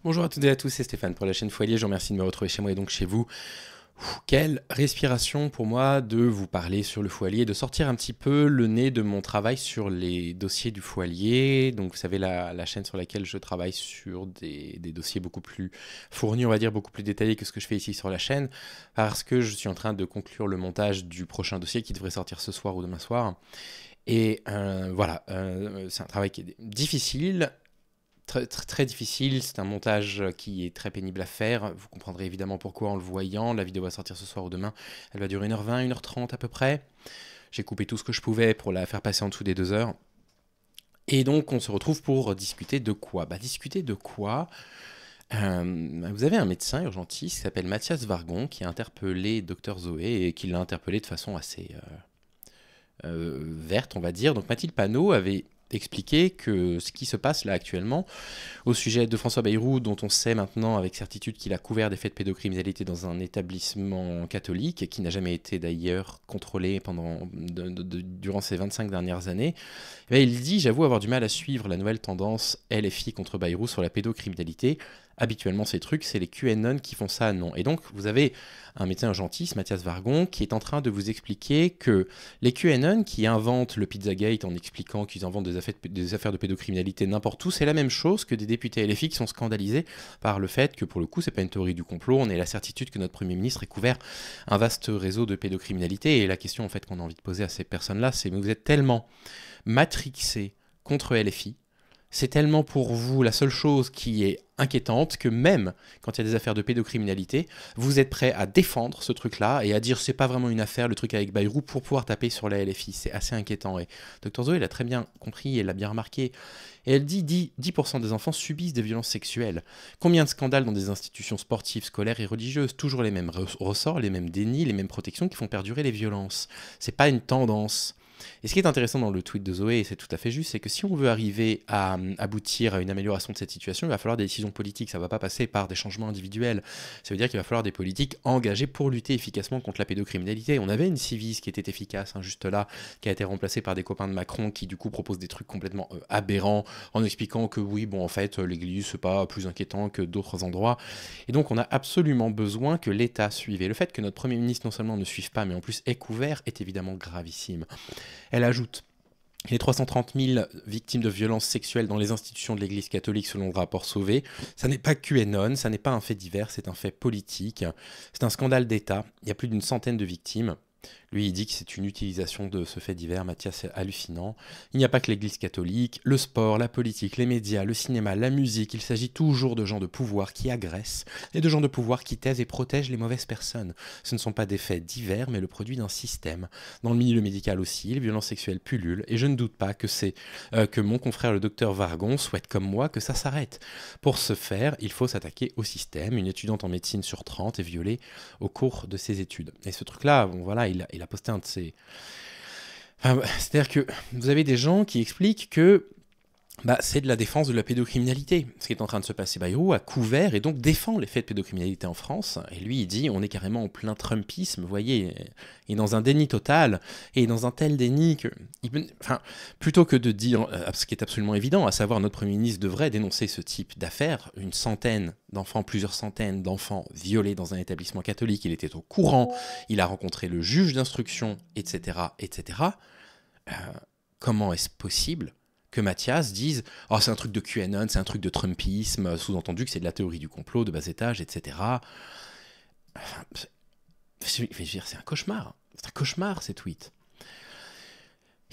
Bonjour à toutes et à tous, c'est Stéphane pour la chaîne Foyer. Je vous remercie de me retrouver chez moi et donc chez vous. Quelle respiration pour moi de vous parler sur le Foyer, de sortir un petit peu le nez de mon travail sur les dossiers du Foyer. Donc vous savez, la chaîne sur laquelle je travaille sur des dossiers beaucoup plus fournis, on va dire, beaucoup plus détaillés que ce que je fais ici sur la chaîne, parce que je suis en train de conclure le montage du prochain dossier qui devrait sortir ce soir ou demain soir. Et voilà, c'est un travail qui est difficile. Très difficile, c'est un montage qui est très pénible à faire. Vous comprendrez évidemment pourquoi en le voyant. La vidéo va sortir ce soir ou demain. Elle va durer 1h20, 1h30 à peu près. J'ai coupé tout ce que je pouvais pour la faire passer en dessous des 2 heures. Et donc on se retrouve pour discuter de quoi? Discuter de quoi? Vous avez un médecin urgentiste qui s'appelle Mathias Vargon qui a interpellé Dr Zoé et qui l'a interpellé de façon assez verte, on va dire. Donc Mathilde Panot avait expliqué que ce qui se passe là actuellement au sujet de François Bayrou, dont on sait maintenant avec certitude qu'il a couvert des faits de pédocriminalité dans un établissement catholique et qui n'a jamais été d'ailleurs contrôlé durant ces 25 dernières années, il dit: j'avoue avoir du mal à suivre la nouvelle tendance LFI contre Bayrou sur la pédocriminalité. Habituellement, ces trucs, c'est les QAnon qui font ça, non. Et donc, vous avez un médecin urgentiste, Mathias Vargon, qui est en train de vous expliquer que les QAnon qui inventent le Pizzagate en expliquant qu'ils inventent des affaires de pédocriminalité n'importe où, c'est la même chose que des députés LFI qui sont scandalisés par le fait que, pour le coup, c'est pas une théorie du complot, on ait la certitude que notre Premier ministre ait couvert un vaste réseau de pédocriminalité. Et la question, en fait, qu'on a envie de poser à ces personnes-là, c'est: mais vous êtes tellement matrixés contre LFI, c'est tellement pour vous la seule chose qui est inquiétante que même quand il y a des affaires de pédocriminalité, vous êtes prêt à défendre ce truc-là et à dire c'est pas vraiment une affaire, le truc avec Bayrou, pour pouvoir taper sur la LFI. C'est assez inquiétant. Et Dr Zoé l'a très bien compris et l'a bien remarqué. Et elle dit 10% des enfants subissent des violences sexuelles. Combien de scandales dans des institutions sportives, scolaires et religieuses? Toujours les mêmes ressorts, les mêmes dénis, les mêmes protections qui font perdurer les violences. C'est pas une tendance. Et ce qui est intéressant dans le tweet de Zoé, et c'est tout à fait juste, c'est que si on veut arriver à aboutir à une amélioration de cette situation, il va falloir des décisions politiques. Ça ne va pas passer par des changements individuels. Ça veut dire qu'il va falloir des politiques engagées pour lutter efficacement contre la pédocriminalité. On avait une Civis qui était efficace, juste là, qui a été remplacée par des copains de Macron qui du coup proposent des trucs complètement aberrants en expliquant que oui, bon en fait, l'église c'est pas plus inquiétant que d'autres endroits. Et donc on a absolument besoin que l'État suive. Et le fait que notre Premier ministre non seulement ne suive pas, mais en plus est couvert, est évidemment gravissime. Elle ajoute: les 330 000 victimes de violences sexuelles dans les institutions de l'Église catholique selon le rapport Sauvé, ça n'est pas QAnon, ça n'est pas un fait divers, c'est un fait politique. C'est un scandale d'État, il y a plus d'une centaine de victimes. Lui, il dit que c'est une utilisation de ce fait divers. Mathias, c'est hallucinant. Il n'y a pas que l'Église catholique, le sport, la politique, les médias, le cinéma, la musique. Il s'agit toujours de gens de pouvoir qui agressent et de gens de pouvoir qui taisent et protègent les mauvaises personnes. Ce ne sont pas des faits divers, mais le produit d'un système. Dans le milieu médical aussi, les violences sexuelles pullulent et je ne doute pas que mon confrère le docteur Vargon souhaite comme moi que ça s'arrête. Pour ce faire, il faut s'attaquer au système. Une étudiante en médecine sur 30 est violée au cours de ses études. Et ce truc-là, bon, voilà, il a posté un de ses... Enfin, c'est-à-dire que vous avez des gens qui expliquent que c'est de la défense de la pédocriminalité. Ce qui est en train de se passer, Bayrou a couvert et donc défend les faits de pédocriminalité en France. Et lui, il dit, on est carrément en plein Trumpisme, vous voyez, il est dans un déni total, et dans un tel déni que... plutôt que de dire ce qui est absolument évident, à savoir notre Premier ministre devrait dénoncer ce type d'affaires, une centaine d'enfants, plusieurs centaines d'enfants violés dans un établissement catholique, il était au courant, il a rencontré le juge d'instruction, etc., etc. Comment est-ce possible que Mathias dise « Oh, c'est un truc de QAnon, c'est un truc de Trumpisme », sous-entendu que c'est de la théorie du complot, de bas étage, etc. C'est un cauchemar. C'est un cauchemar, ces tweets.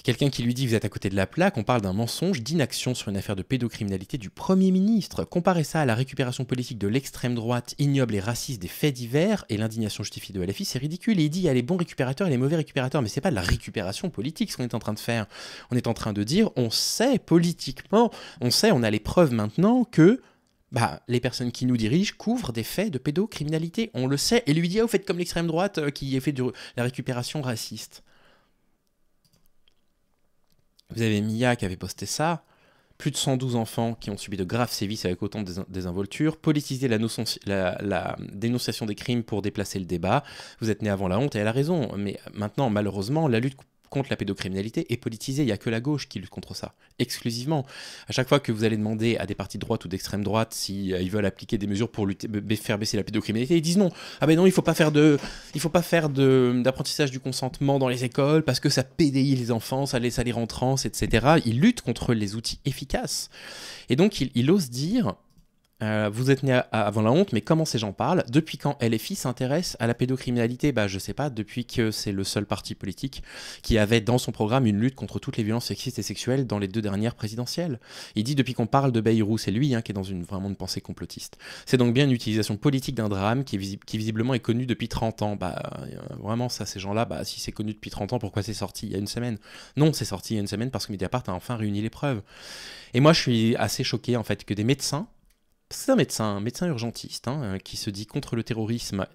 Quelqu'un qui lui dit « Vous êtes à côté de la plaque », on parle d'un mensonge, d'inaction sur une affaire de pédocriminalité du Premier ministre. Comparez ça à la récupération politique de l'extrême droite, ignoble et raciste des faits divers, et l'indignation justifiée de LFI, c'est ridicule. Et il dit « Il y a les bons récupérateurs et les mauvais récupérateurs ». Mais c'est pas de la récupération politique ce qu'on est en train de faire. On est en train de dire « On sait politiquement, on a les preuves maintenant que... » les personnes qui nous dirigent couvrent des faits de pédocriminalité. On le sait. Et lui dit « Ah, vous faites comme l'extrême droite qui fait de la récupération raciste ». Vous avez Mia qui avait posté ça. Plus de 112 enfants qui ont subi de graves sévices avec autant de désinvolture. Politiser la dénonciation des crimes pour déplacer le débat. Vous êtes né avant la honte et elle a raison. Mais maintenant, malheureusement, la lutte contre la pédocriminalité est politisée. Il n'y a que la gauche qui lutte contre ça, exclusivement. À chaque fois que vous allez demander à des partis de droite ou d'extrême droite si ils veulent appliquer des mesures pour faire baisser la pédocriminalité, ils disent non. Ah ben non, il faut pas faire d'apprentissage du consentement dans les écoles parce que ça pédéille les enfants, ça les rend trans, etc. Ils luttent contre les outils efficaces. Et donc, il ose dire... vous êtes né avant la honte, mais comment ces gens parlent? Depuis quand LFI s'intéresse à la pédocriminalité? Je sais pas, depuis que c'est le seul parti politique qui avait dans son programme une lutte contre toutes les violences sexistes et sexuelles dans les 2 dernières présidentielles. Il dit depuis qu'on parle de Bayrou, c'est lui qui est dans vraiment une pensée complotiste. C'est donc bien une utilisation politique d'un drame qui visiblement est connu depuis 30 ans. Vraiment, ça, ces gens-là, si c'est connu depuis 30 ans, pourquoi c'est sorti il y a une semaine? Non, c'est sorti il y a une semaine parce que Mediapart a enfin réuni les preuves. Et moi, je suis assez choqué, en fait, que des médecins, c'est un médecin urgentiste qui se dit contre le terrorisme,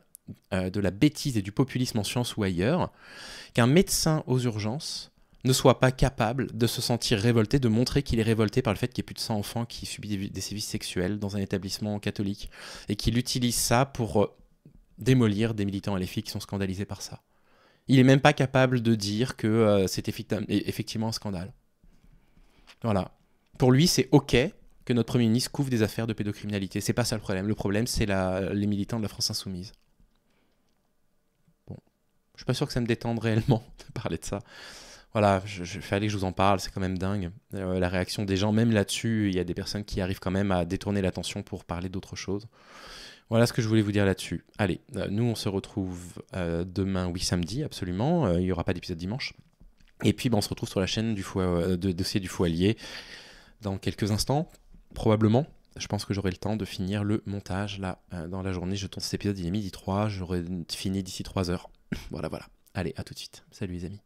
de la bêtise et du populisme en sciences ou ailleurs, qu'un médecin aux urgences ne soit pas capable de se sentir révolté, de montrer qu'il est révolté par le fait qu'il y ait plus de 100 enfants qui subissent des sévices sexuels dans un établissement catholique et qu'il utilise ça pour démolir des militants LFI qui sont scandalisés par ça. Il n'est même pas capable de dire que c'est effectivement un scandale. Voilà. Pour lui, c'est OK que notre Premier ministre couvre des affaires de pédocriminalité. C'est pas ça le problème. Le problème, c'est les militants de la France Insoumise. Bon. Je suis pas sûr que ça me détende réellement de parler de ça. Voilà, fallait que je vous en parle, c'est quand même dingue. La réaction des gens, même là-dessus, il y a des personnes qui arrivent quand même à détourner l'attention pour parler d'autre chose. Voilà ce que je voulais vous dire là-dessus. Allez, nous on se retrouve demain, oui samedi, absolument. Il n'y aura pas d'épisode dimanche. Et puis on se retrouve sur la chaîne de Dossier du Faux Allié dans quelques instants. Probablement, je pense que j'aurai le temps de finir le montage là dans la journée. Je tourne cet épisode, il est 12h03, j'aurai fini d'ici 3h. Voilà. Allez, à tout de suite. Salut les amis.